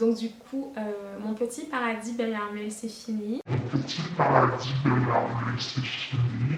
Donc du coup, mon petit paradis Belle Armelle, c'est fini. Petit paradis de larmes, c'est fini.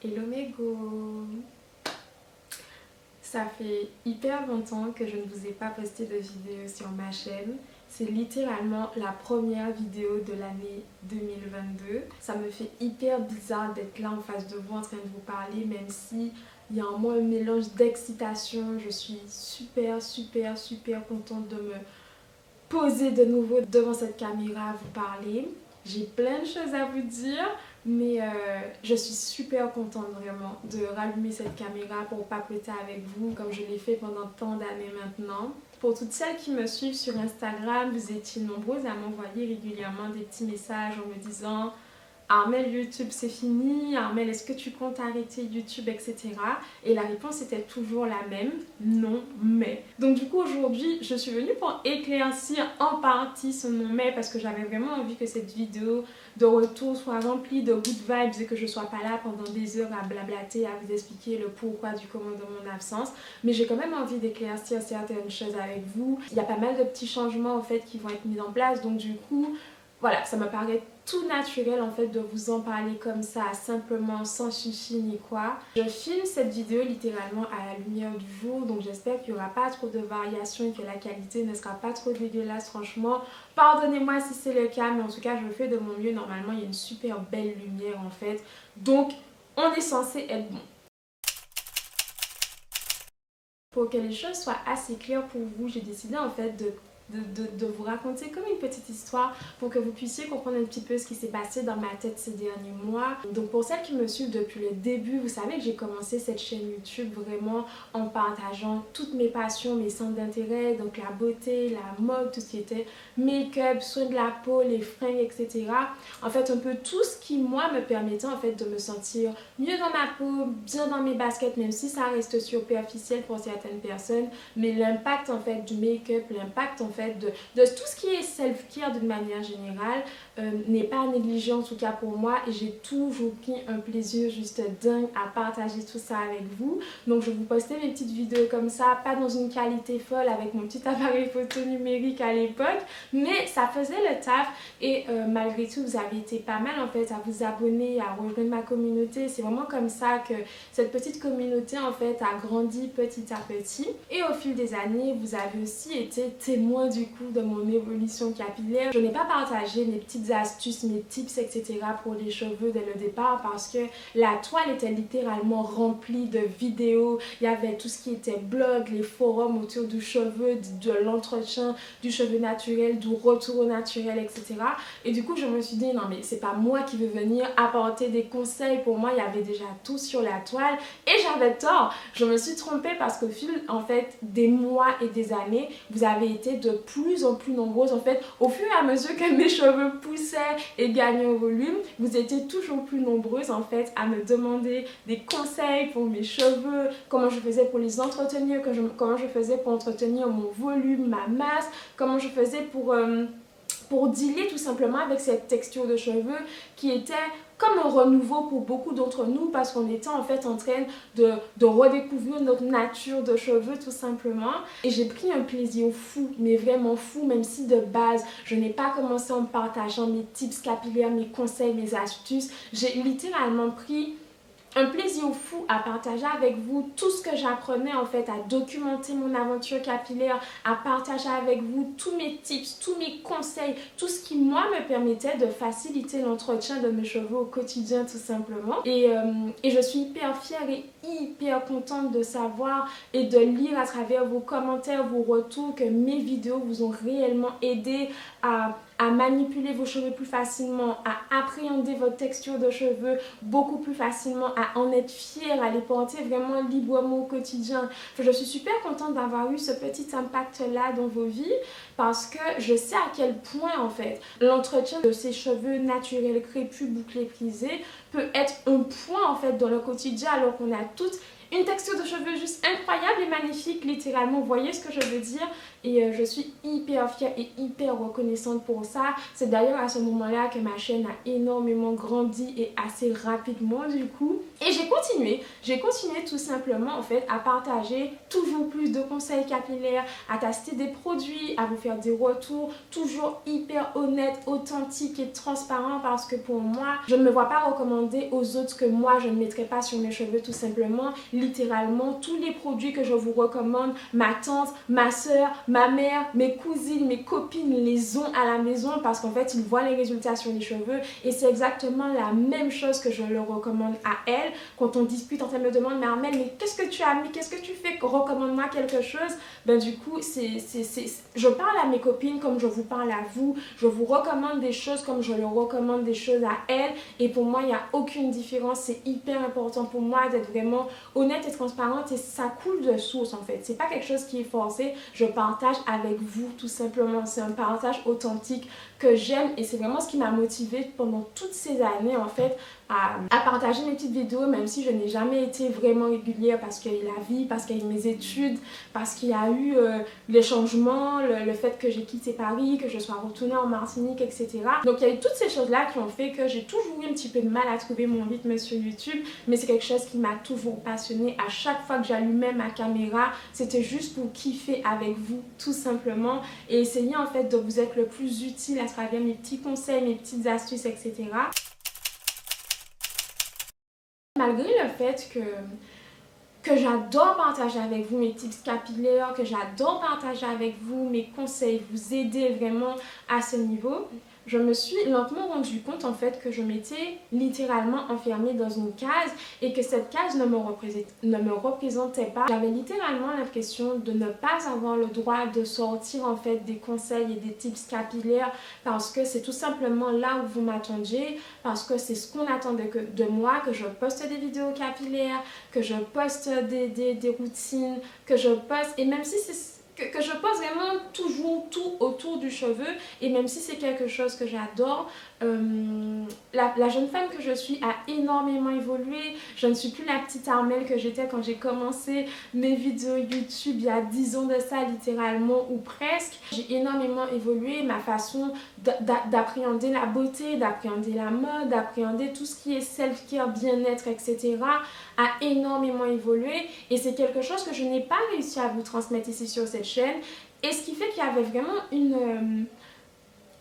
Hello Mégo! Ça fait hyper longtemps que je ne vous ai pas posté de vidéo sur ma chaîne. C'est littéralement la première vidéo de l'année 2022. Ça me fait hyper bizarre d'être là en face de vous en train de vous parler, même si il y a en moi un mélange d'excitation. Je suis super contente de me poser de nouveau devant cette caméra à vous parler. J'ai plein de choses à vous dire, mais je suis super contente vraiment de rallumer cette caméra pour papoter avec vous comme je l'ai fait pendant tant d'années maintenant. Pour toutes celles qui me suivent sur Instagram, vous étiez nombreuses à m'envoyer régulièrement des petits messages en me disant Armelle, YouTube c'est fini, Armelle est-ce que tu comptes arrêter YouTube, etc. Et la réponse était toujours la même, non mais. Donc du coup aujourd'hui je suis venue pour éclaircir en partie ce non mais parce que j'avais vraiment envie que cette vidéo de retour soit remplie de good vibes et que je sois pas là pendant des heures à blablater, à vous expliquer le pourquoi du comment de mon absence. Mais j'ai quand même envie d'éclaircir certaines choses avec vous. Il y a pas mal de petits changements en fait qui vont être mis en place, donc du coup voilà, ça me paraît tout naturel en fait de vous en parler comme ça, simplement sans chichi ni quoi. Je filme cette vidéo littéralement à la lumière du jour, donc j'espère qu'il n'y aura pas trop de variations et que la qualité ne sera pas trop dégueulasse franchement. Pardonnez-moi si c'est le cas, mais en tout cas je le fais de mon mieux. Normalement il y a une super belle lumière en fait, donc on est censé être bon. Pour que les choses soient assez claires pour vous, j'ai décidé en fait de vous raconter comme une petite histoire pour que vous puissiez comprendre un petit peu ce qui s'est passé dans ma tête ces derniers mois. Donc pour celles qui me suivent depuis le début, vous savez que j'ai commencé cette chaîne YouTube vraiment en partageant toutes mes passions, mes centres d'intérêt, donc la beauté, la mode, tout ce qui était make-up, soins de la peau, les fringues, etc. En fait un peu tout ce qui moi me permettait en fait de me sentir mieux dans ma peau, bien dans mes baskets, même si ça reste superficiel pour certaines personnes, mais l'impact en fait du make-up, l'impact en fait de tout ce qui est self-care d'une manière générale n'est pas négligé en tout cas pour moi, et j'ai toujours pris un plaisir juste dingue à partager tout ça avec vous. Donc je vous postais mes petites vidéos comme ça, pas dans une qualité folle avec mon petit appareil photo numérique à l'époque, mais ça faisait le taf et malgré tout vous avez été pas mal en fait à vous abonner, à rejoindre ma communauté. C'est vraiment comme ça que cette petite communauté en fait a grandi petit à petit, et au fil des années vous avez aussi été témoin du coup de mon évolution capillaire. Je n'ai pas partagé mes petites astuces, mes tips, etc. pour les cheveux dès le départ parce que la toile était littéralement remplie de vidéos. Il y avait tout ce qui était blog, les forums autour du cheveu, de l'entretien du cheveu naturel, du retour au naturel, etc. Et du coup je me suis dit non mais c'est pas moi qui veux venir apporter des conseils. Pour moi il y avait déjà tout sur la toile et j'avais tort. Je me suis trompée parce qu'au fil en fait des mois et des années vous avez été de plus en plus nombreuses. En fait, au fur et à mesure que mes cheveux poussaient et gagnaient en volume, vous étiez toujours plus nombreuses en fait à me demander des conseils pour mes cheveux, comment je faisais pour les entretenir, comment je faisais pour entretenir mon volume, ma masse, comment je faisais pour dealer tout simplement avec cette texture de cheveux qui était comme un renouveau pour beaucoup d'entre nous parce qu'on était en fait en train de redécouvrir notre nature de cheveux tout simplement. Et j'ai pris un plaisir fou, mais vraiment fou, même si de base je n'ai pas commencé en partageant mes tips capillaires, mes conseils, mes astuces. J'ai littéralement pris un plaisir fou à partager avec vous tout ce que j'apprenais en fait, à documenter mon aventure capillaire, à partager avec vous tous mes tips, tous mes conseils, tout ce qui moi me permettait de faciliter l'entretien de mes cheveux au quotidien tout simplement. Et je suis hyper fière et hyper contente de savoir et de lire à travers vos commentaires, vos retours que mes vidéos vous ont réellement aidé à manipuler vos cheveux plus facilement, à appréhender votre texture de cheveux beaucoup plus facilement, à en être fière, à les porter vraiment librement au quotidien. Je suis super contente d'avoir eu ce petit impact là dans vos vies parce que je sais à quel point en fait l'entretien de ces cheveux naturels, crépus, bouclés, frisés peut être un point en fait dans le quotidien alors qu'on a toutes une texture de cheveux juste incroyable et magnifique, littéralement, vous voyez ce que je veux dire? Et je suis hyper fière et hyper reconnaissante pour ça. C'est d'ailleurs à ce moment-là que ma chaîne a énormément grandi et assez rapidement du coup. Et j'ai continué tout simplement en fait à partager toujours plus de conseils capillaires, à tester des produits, à vous faire des retours, toujours hyper honnêtes, authentiques et transparents parce que pour moi, je ne me vois pas recommander aux autres que moi je ne mettrai pas sur mes cheveux tout simplement. Littéralement, tous les produits que je vous recommande, ma tante, ma soeur, ma mère, mes cousines, mes copines les ont à la maison parce qu'en fait, ils voient les résultats sur les cheveux et c'est exactement la même chose que je leur recommande à elles. Quand on discute, quand elles me demandent, mais Armelle, mais qu'est-ce que tu as mis, qu'est-ce que tu fais, recommande-moi quelque chose. Ben du coup, je parle à mes copines comme je vous parle à vous, je vous recommande des choses comme je leur recommande des choses à elles et pour moi, il n'y a aucune différence, c'est hyper important pour moi d'être vraiment honnête et transparente et ça coule de source en fait, c'est pas quelque chose qui est forcé, je partage avec vous tout simplement, c'est un partage authentique que j'aime et c'est vraiment ce qui m'a motivée pendant toutes ces années en fait à partager mes petites vidéos même si je n'ai jamais été vraiment régulière parce qu'il y a eu la vie, parce qu'il y a eu mes études, parce qu'il y a eu les changements, le fait que j'ai quitté Paris, que je sois retournée en Martinique, etc. Donc il y a eu toutes ces choses là qui ont fait que j'ai toujours eu un petit peu de mal à trouver mon rythme sur YouTube mais c'est quelque chose qui m'a toujours passionnée. À chaque fois que j'allumais ma caméra, c'était juste pour kiffer avec vous tout simplement et essayer en fait de vous être le plus utile à travers mes petits conseils, mes petites astuces, etc. Malgré le fait que j'adore partager avec vous mes tips capillaires, que j'adore partager avec vous mes conseils, vous aider vraiment à ce niveau, je me suis lentement rendu compte en fait que je m'étais littéralement enfermée dans une case et que cette case ne me représentait pas. J'avais littéralement l'impression de ne pas avoir le droit de sortir en fait des conseils et des tips capillaires parce que c'est tout simplement là où vous m'attendiez, parce que c'est ce qu'on attendait de moi, que je poste des vidéos capillaires, que je poste des routines, que je poste, et même si c'est que je pose vraiment toujours tout autour du cheveu et même si c'est quelque chose que j'adore, la jeune femme que je suis a énormément évolué. Je ne suis plus la petite Armelle que j'étais quand j'ai commencé mes vidéos YouTube il y a 10 ans de ça littéralement ou presque. J'ai énormément évolué, ma façon d'appréhender la beauté, d'appréhender la mode, d'appréhender tout ce qui est self-care, bien-être, etc. a énormément évolué et c'est quelque chose que je n'ai pas réussi à vous transmettre ici sur cette chaîne et ce qui fait qu'il y avait vraiment une...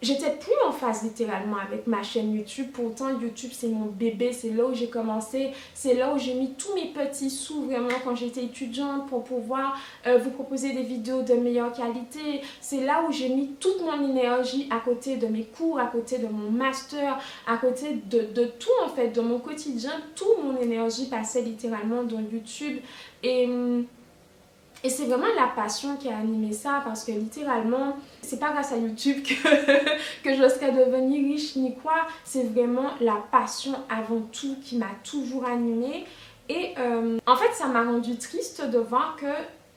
J'étais plus en phase littéralement avec ma chaîne YouTube, pourtant YouTube c'est mon bébé, c'est là où j'ai commencé, c'est là où j'ai mis tous mes petits sous vraiment quand j'étais étudiante pour pouvoir vous proposer des vidéos de meilleure qualité, c'est là où j'ai mis toute mon énergie à côté de mes cours, à côté de mon master, à côté de tout en fait, de mon quotidien, toute mon énergie passait littéralement dans YouTube et c'est vraiment la passion qui a animé ça parce que littéralement, c'est pas grâce à YouTube que je serais devenue riche ni quoi. C'est vraiment la passion avant tout qui m'a toujours animée. Et en fait, ça m'a rendu triste de voir que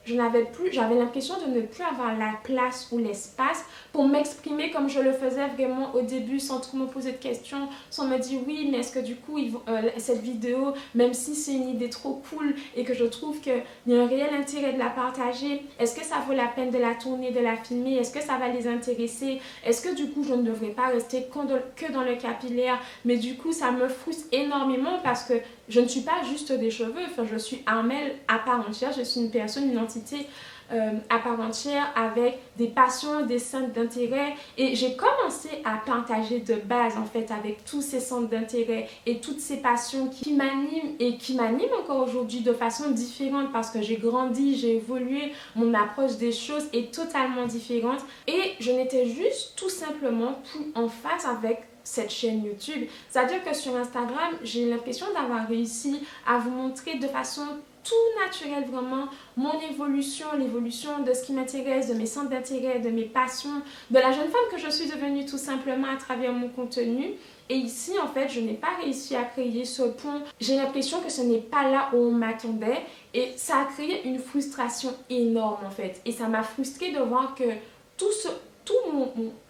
j'avais l'impression de ne plus avoir la place ou l'espace pour m'exprimer comme je le faisais vraiment au début sans trop me poser de questions, sans me dire oui mais est-ce que du coup cette vidéo, même si c'est une idée trop cool et que je trouve qu'il y a un réel intérêt de la partager, est-ce que ça vaut la peine de la tourner, de la filmer, est-ce que ça va les intéresser, est-ce que du coup je ne devrais pas rester que dans le capillaire, mais du coup ça me frustre énormément parce que je ne suis pas juste des cheveux, enfin je suis Armelle à part entière, je suis une personne, une entité à part entière avec des passions, des centres d'intérêt et j'ai commencé à partager de base en fait avec tous ces centres d'intérêt et toutes ces passions qui m'animent et qui m'animent encore aujourd'hui de façon différente parce que j'ai grandi, j'ai évolué, mon approche des choses est totalement différente et je n'étais juste tout simplement plus en phase avec cette chaîne YouTube. C'est-à-dire que sur Instagram, j'ai l'impression d'avoir réussi à vous montrer de façon tout naturelle vraiment mon évolution, l'évolution de ce qui m'intéresse, de mes centres d'intérêt, de mes passions, de la jeune femme que je suis devenue tout simplement à travers mon contenu. Et ici, en fait, je n'ai pas réussi à créer ce pont. J'ai l'impression que ce n'est pas là où on m'attendait et ça a créé une frustration énorme en fait. Et ça m'a frustrée de voir que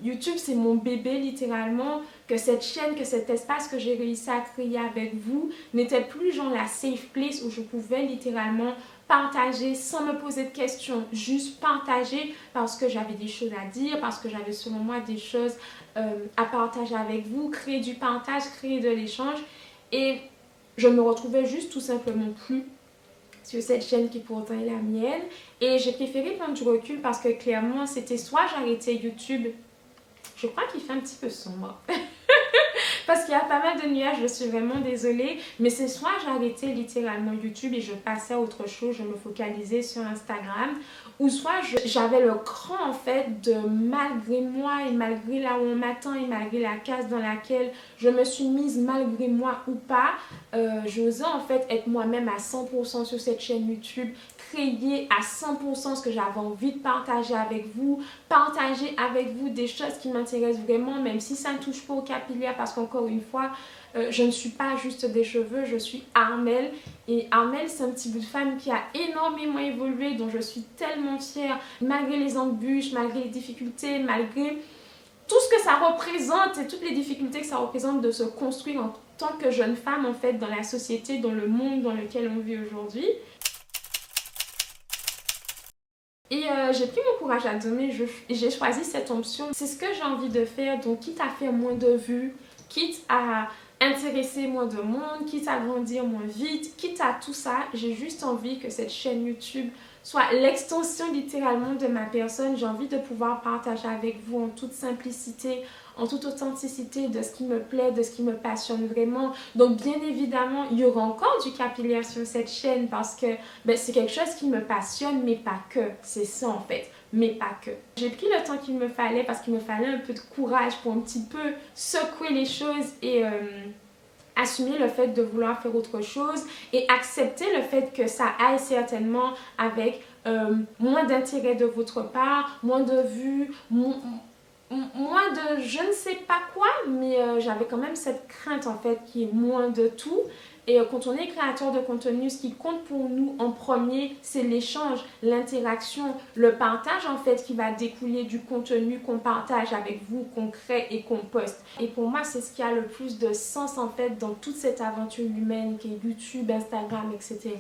YouTube, c'est mon bébé littéralement, que cette chaîne, que cet espace que j'ai réussi à créer avec vous n'était plus genre la safe place où je pouvais littéralement partager sans me poser de questions, juste partager parce que j'avais des choses à dire, parce que j'avais selon moi des choses à partager avec vous, créer du partage, créer de l'échange. Et je me retrouvais juste tout simplement plus sur cette chaîne qui pourtant est la mienne. Et j'ai préféré prendre du recul parce que clairement, c'était soit j'arrêtais YouTube, je crois qu'il fait un petit peu sombre. Parce qu'il y a pas mal de nuages, je suis vraiment désolée. Mais c'est soit j'arrêtais littéralement YouTube et je passais à autre chose, je me focalisais sur Instagram. Ou soit j'avais le cran en fait de malgré moi et malgré là où on m'attend et malgré la case dans laquelle je me suis mise malgré moi ou pas, j'osais en fait être moi-même à 100% sur cette chaîne YouTube, créer à 100% ce que j'avais envie de partager avec vous, partager avec vous des choses qui m'intéressent vraiment, même si ça ne touche pas au capillaire parce qu'encore une fois, je ne suis pas juste des cheveux, je suis Armelle. Et Armelle, c'est un petit bout de femme qui a énormément évolué, dont je suis tellement fière, malgré les embûches, malgré les difficultés, malgré tout ce que ça représente et toutes les difficultés que ça représente de se construire en tant que jeune femme en fait dans la société, dans le monde dans lequel on vit aujourd'hui. Et j'ai pris mon courage à deux mains et j'ai choisi cette option. C'est ce que j'ai envie de faire, donc quitte à faire moins de vues, quitte à intéresser moins de monde, quitte à grandir moins vite, quitte à tout ça, j'ai juste envie que cette chaîne YouTube soit l'extension littéralement de ma personne. J'ai envie de pouvoir partager avec vous en toute simplicité, en toute authenticité de ce qui me plaît, de ce qui me passionne vraiment. Donc bien évidemment, il y aura encore du capillaire sur cette chaîne parce que c'est quelque chose qui me passionne, mais pas que. C'est ça en fait, mais pas que. J'ai pris le temps qu'il me fallait parce qu'il me fallait un peu de courage pour un petit peu secouer les choses et assumer le fait de vouloir faire autre chose et accepter le fait que ça aille certainement avec moins d'intérêt de votre part, moins de vues, moins de je ne sais pas quoi, mais j'avais quand même cette crainte en fait qui est moins de tout. Et quand on est créateur de contenu, ce qui compte pour nous en premier, c'est l'échange, l'interaction, le partage en fait qui va découler du contenu qu'on partage avec vous, qu'on crée et qu'on poste. Et pour moi, c'est ce qui a le plus de sens en fait dans toute cette aventure humaine qui est YouTube, Instagram, etc.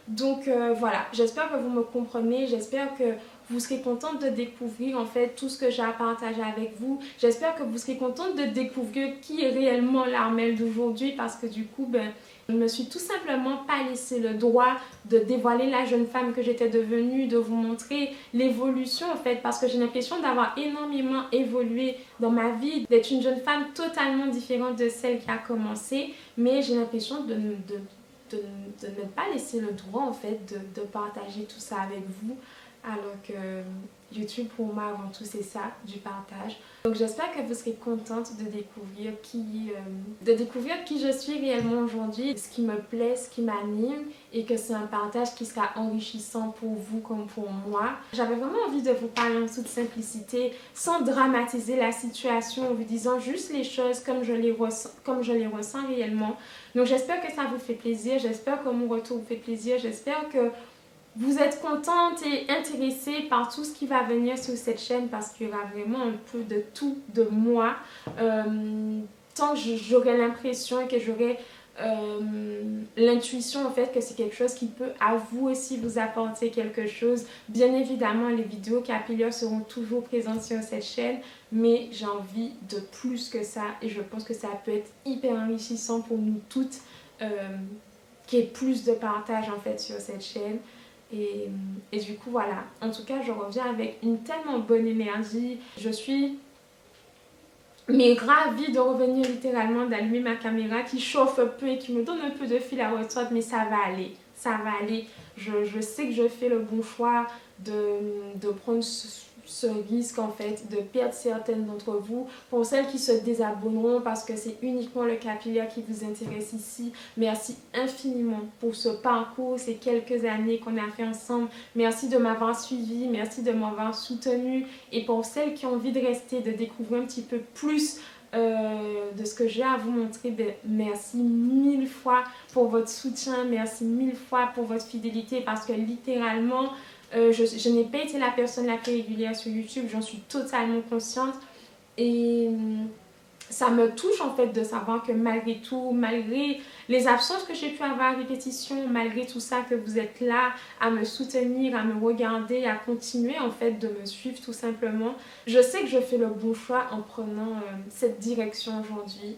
Donc voilà, j'espère que vous me comprenez, j'espère que vous serez contente de découvrir en fait tout ce que j'ai à partager avec vous. J'espère que vous serez contente de découvrir qui est réellement l'Armelle d'aujourd'hui parce que du coup, je ne me suis tout simplement pas laissé le droit de dévoiler la jeune femme que j'étais devenue, de vous montrer l'évolution en fait parce que j'ai l'impression d'avoir énormément évolué dans ma vie, d'être une jeune femme totalement différente de celle qui a commencé, mais j'ai l'impression de ne pas laisser le droit en fait de partager tout ça avec vous alors que YouTube pour moi avant tout c'est ça, du partage. Donc j'espère que vous serez contente de découvrir qui je suis réellement aujourd'hui, ce qui me plaît, ce qui m'anime et que c'est un partage qui sera enrichissant pour vous comme pour moi. J'avais vraiment envie de vous parler en toute simplicité, sans dramatiser la situation, en vous disant juste les choses comme je les ressens réellement. Donc j'espère que ça vous fait plaisir, j'espère que mon retour vous fait plaisir, j'espère que vous êtes contente et intéressée par tout ce qui va venir sur cette chaîne parce qu'il y aura vraiment un peu de tout de moi. Tant que j'aurai l'impression et que j'aurai l'intuition en fait que c'est quelque chose qui peut à vous aussi vous apporter quelque chose. Bien évidemment, les vidéos capillaires seront toujours présentes sur cette chaîne, mais j'ai envie de plus que ça et je pense que ça peut être hyper enrichissant pour nous toutes qu'il y ait plus de partage en fait sur cette chaîne. Et du coup voilà, en tout cas je reviens avec une tellement bonne énergie, je suis ravie de revenir littéralement, d'allumer ma caméra qui chauffe un peu et qui me donne un peu de fil à retordre, mais ça va aller, je sais que je fais le bon choix de prendre ce risque en fait de perdre certaines d'entre vous. Pour celles qui se désabonneront parce que c'est uniquement le capillaire qui vous intéresse ici, merci infiniment pour ce parcours, ces quelques années qu'on a fait ensemble. Merci de m'avoir suivi, merci de m'avoir soutenu et pour celles qui ont envie de rester, de découvrir un petit peu plus de ce que j'ai à vous montrer, merci mille fois pour votre soutien, merci mille fois pour votre fidélité parce que littéralement Je n'ai pas été la personne la plus régulière sur YouTube, j'en suis totalement consciente. Et ça me touche en fait de savoir que malgré tout, malgré les absences que j'ai pu avoir à répétition, malgré tout ça, que vous êtes là à me soutenir, à me regarder, à continuer en fait de me suivre tout simplement. Je sais que je fais le bon choix en prenant cette direction aujourd'hui.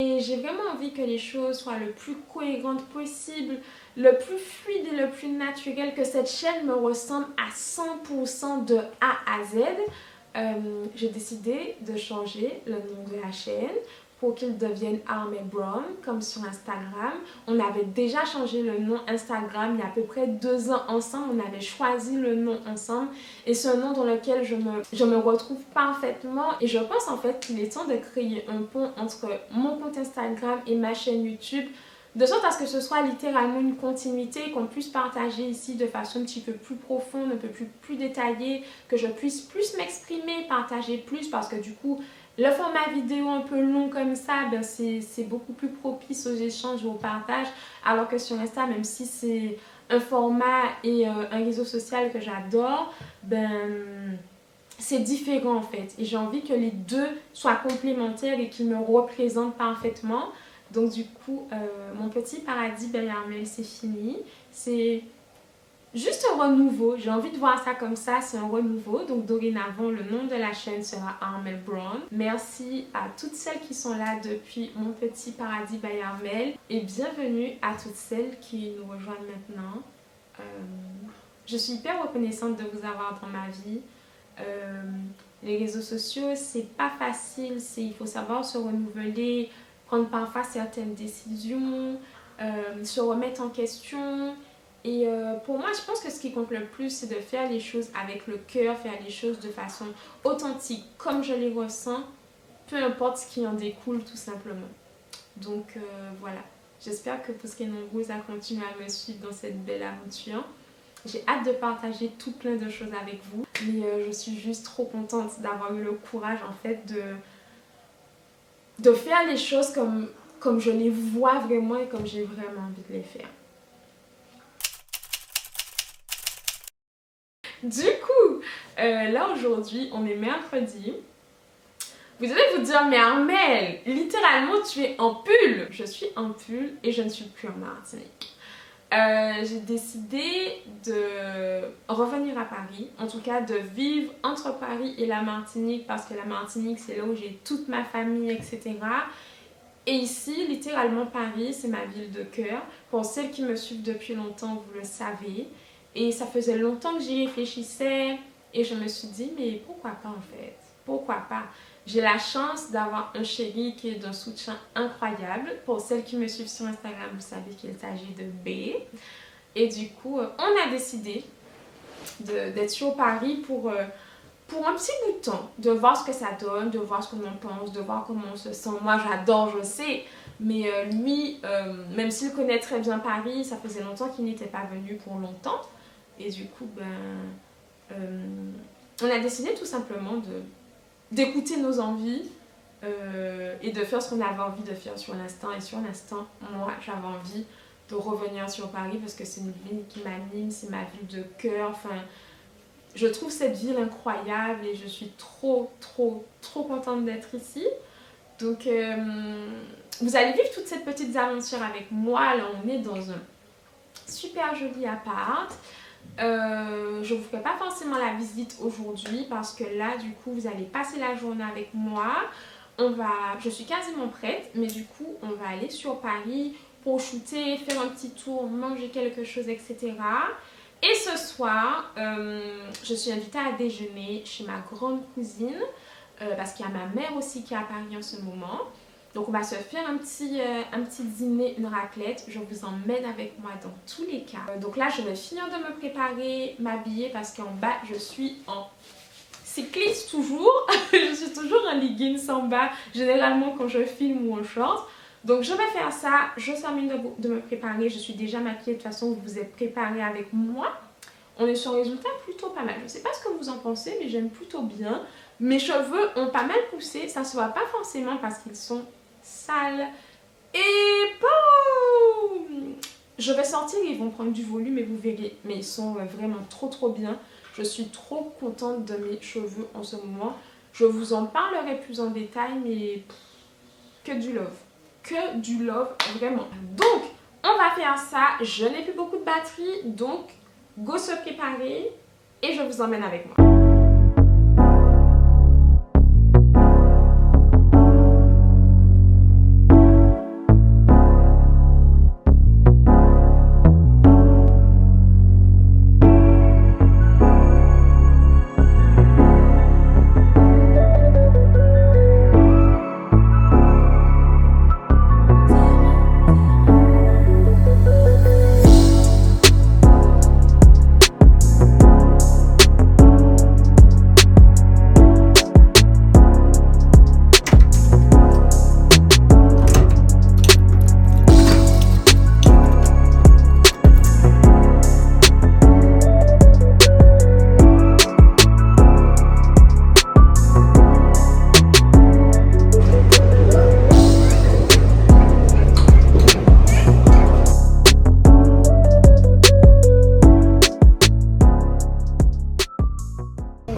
Et j'ai vraiment envie que les choses soient le plus cohérentes possible, le plus fluide et le plus naturel, que cette chaîne me ressemble à 100% de A à Z. J'ai décidé de changer le nom de la chaîne pour qu'il devienne Armel Brown, comme sur Instagram. On avait déjà changé le nom Instagram il y a à peu près 2 ans ensemble. On avait choisi le nom ensemble et c'est un nom dans lequel je me retrouve parfaitement. Et je pense en fait qu'il est temps de créer un pont entre mon compte Instagram et ma chaîne YouTube, de sorte à ce que ce soit littéralement une continuité, qu'on puisse partager ici de façon un petit peu plus profonde, un peu plus détaillée, que je puisse plus m'exprimer, partager plus, parce que du coup, le format vidéo un peu long comme ça, ben c'est beaucoup plus propice aux échanges et au partage, alors que sur Insta, même si c'est un format et un réseau social que j'adore, ben c'est différent en fait. Et j'ai envie que les deux soient complémentaires et qu'ils me représentent parfaitement. Donc du coup, mon petit paradis Belle Armel, c'est fini. C'est juste un renouveau. J'ai envie de voir ça comme ça, c'est un renouveau. Donc dorénavant, le nom de la chaîne sera Armel Brown. Merci à toutes celles qui sont là depuis mon petit paradis by Armel. Et bienvenue à toutes celles qui nous rejoignent maintenant. Je suis hyper reconnaissante de vous avoir dans ma vie. Les réseaux sociaux, c'est pas facile. Il faut savoir se renouveler, prendre parfois certaines décisions, se remettre en question. Et pour moi, je pense que ce qui compte le plus, c'est de faire les choses avec le cœur, faire les choses de façon authentique, comme je les ressens, peu importe ce qui en découle tout simplement. Donc voilà, j'espère que vous serez nombreuses à continuer à me suivre dans cette belle aventure. J'ai hâte de partager tout plein de choses avec vous, mais je suis juste trop contente d'avoir eu le courage en fait de faire les choses comme je les vois vraiment et comme j'ai vraiment envie de les faire. Du coup, là aujourd'hui, on est mercredi. Vous allez vous dire, mais Armel, littéralement tu es en pull. Je suis en pull et je ne suis plus en Martinique. J'ai décidé de revenir à Paris, en tout cas de vivre entre Paris et la Martinique, parce que la Martinique c'est là où j'ai toute ma famille, etc. Et ici, littéralement Paris, c'est ma ville de cœur. Pour celles qui me suivent depuis longtemps, vous le savez. Et ça faisait longtemps que j'y réfléchissais et je me suis dit, mais pourquoi pas en fait? Pourquoi pas? J'ai la chance d'avoir un chéri qui est d'un soutien incroyable. Pour celles qui me suivent sur Instagram, vous savez qu'il s'agit de B. Et du coup, on a décidé d'être sur Paris pour un petit bout de temps, de voir ce que ça donne, de voir ce qu'on en pense, de voir comment on se sent. Moi, j'adore, je sais, mais lui, même s'il connaît très bien Paris, ça faisait longtemps qu'il n'était pas venu pour longtemps. Et du coup, on a décidé tout simplement d'écouter nos envies et de faire ce qu'on avait envie de faire sur l'instant. Et sur l'instant, moi, j'avais envie de revenir sur Paris parce que c'est une ville qui m'anime, c'est ma ville de cœur. Enfin, je trouve cette ville incroyable et je suis trop contente d'être ici. Donc, vous allez vivre toutes ces petites aventures avec moi. Là, on est dans un super joli appart. Je ne vous ferai pas forcément la visite aujourd'hui parce que là, du coup, vous allez passer la journée avec moi. Je suis quasiment prête, mais du coup, on va aller sur Paris pour shooter, faire un petit tour, manger quelque chose, etc. Et ce soir, je suis invitée à déjeuner chez ma grande cousine parce qu'il y a ma mère aussi qui est à Paris en ce moment. Donc on va se faire un petit dîner, une raclette. Je vous emmène avec moi dans tous les cas. Donc là, je vais finir de me préparer, m'habiller parce qu'en bas, je suis en cycliste toujours. Je suis toujours en leggings en bas, généralement quand je filme ou en short. Donc je vais faire ça, je termine de me préparer. Je suis déjà maquillée, de toute façon vous vous êtes préparés avec moi. On est sur un résultat plutôt pas mal. Je ne sais pas ce que vous en pensez, mais j'aime plutôt bien. Mes cheveux ont pas mal poussé, ça ne se voit pas forcément parce qu'ils sont sales. Et boum! Je vais sortir et ils vont prendre du volume et vous verrez. Mais ils sont vraiment trop bien. Je suis trop contente de mes cheveux en ce moment. Je vous en parlerai plus en détail, mais que du love. Que du love, vraiment. Donc, on va faire ça. Je n'ai plus beaucoup de batterie, donc go se préparer et je vous emmène avec moi.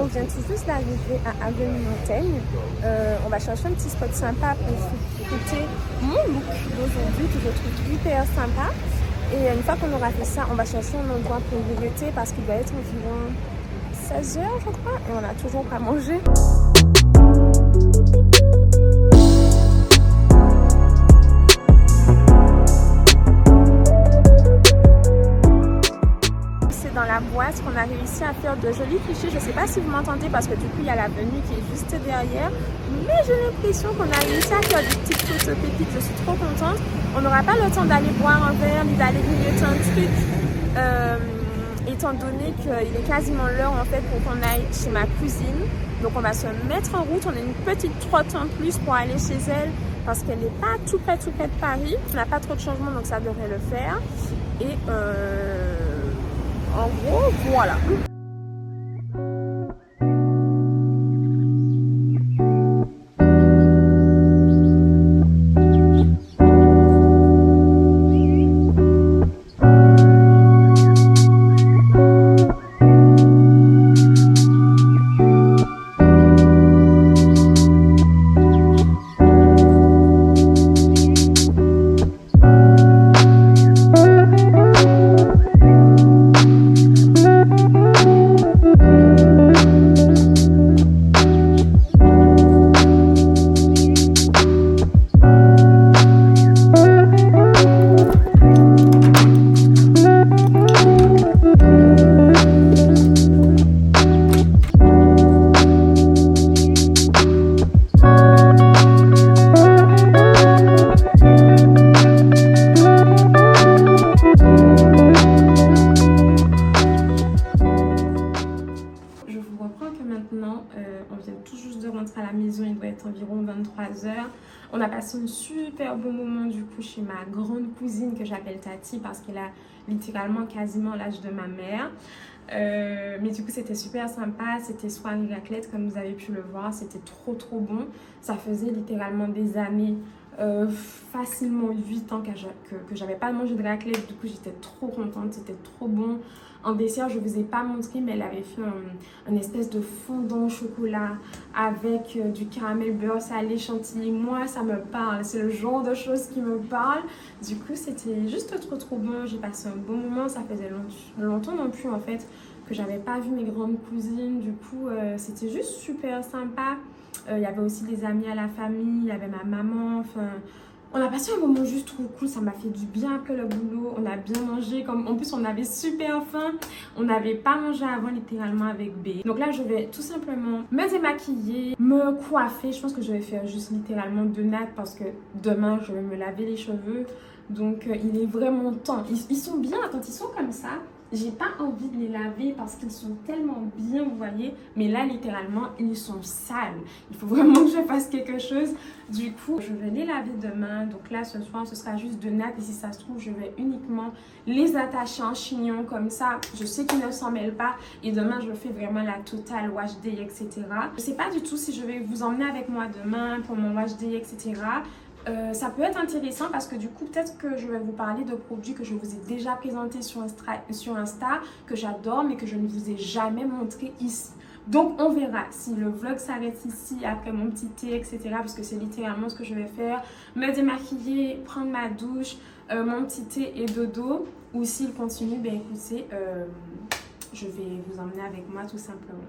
On vient tout juste d'arriver à Avenue Montaigne. On va chercher un petit spot sympa pour écouter mon look d'aujourd'hui que je trouve hyper sympa. Et une fois qu'on aura fait ça, on va chercher un endroit pour grignoter parce qu'il doit être environ 16 h je crois et on n'a toujours pas mangé. Dans la boîte qu'on a réussi à faire de jolis clichés. Je ne sais pas si vous m'entendez parce que du coup il y a l'avenue qui est juste derrière, mais j'ai l'impression qu'on a réussi à faire des petites photos pépites. Je suis trop contente. On n'aura pas le temps d'aller boire un verre ni d'aller grignoter un truc étant donné qu'il est quasiment l'heure en fait pour qu'on aille chez ma cousine. Donc on va se mettre en route. On a une petite trotte en plus pour aller chez elle parce qu'elle n'est pas tout près de Paris. On n'a pas trop de changements donc ça devrait le faire. Et en gros, voilà. Environ 23 h. On a passé un super bon moment du coup chez ma grande cousine que j'appelle Tati parce qu'elle a littéralement quasiment l'âge de ma mère. Mais du coup c'était super sympa, c'était soirée raclette comme vous avez pu le voir, c'était trop bon. Ça faisait littéralement des années, facilement 8 ans que j'avais pas mangé de raclette, du coup j'étais trop contente, c'était trop bon. En dessert, je vous ai pas montré, mais elle avait fait un espèce de fondant au chocolat avec du caramel beurre salé chantilly. Moi, ça me parle, c'est le genre de choses qui me parle. Du coup, c'était juste trop bon. J'ai passé un bon moment, ça faisait longtemps non plus en fait que j'avais pas vu mes grandes cousines. Du coup, c'était juste super sympa. Il y avait aussi des amis à la famille, il y avait ma maman, enfin... On a passé un moment juste trop cool, ça m'a fait du bien après le boulot, on a bien mangé, en plus on avait super faim, on n'avait pas mangé avant littéralement avec B. Donc là je vais tout simplement me démaquiller, me coiffer, je pense que je vais faire juste littéralement 2 nattes parce que demain je vais me laver les cheveux. Donc il est vraiment temps, ils sont bien quand ils sont comme ça. J'ai pas envie de les laver parce qu'ils sont tellement bien, vous voyez. Mais là, littéralement, ils sont sales. Il faut vraiment que je fasse quelque chose. Du coup, je vais les laver demain. Donc là, ce soir, ce sera juste 2 nattes. Et si ça se trouve, je vais uniquement les attacher en chignon. Comme ça, je sais qu'ils ne s'en mêlent pas. Et demain, je fais vraiment la totale wash day, etc. Je sais pas du tout si je vais vous emmener avec moi demain pour mon wash day, etc. ça peut être intéressant parce que du coup, peut-être que je vais vous parler de produits que je vous ai déjà présentés sur Insta, que j'adore, mais que je ne vous ai jamais montré ici. Donc, on verra si le vlog s'arrête ici après mon petit thé, etc. Parce que c'est littéralement ce que je vais faire. Me démaquiller, prendre ma douche, mon petit thé et dodo. Ou s'il continue, ben écoutez, je vais vous emmener avec moi tout simplement.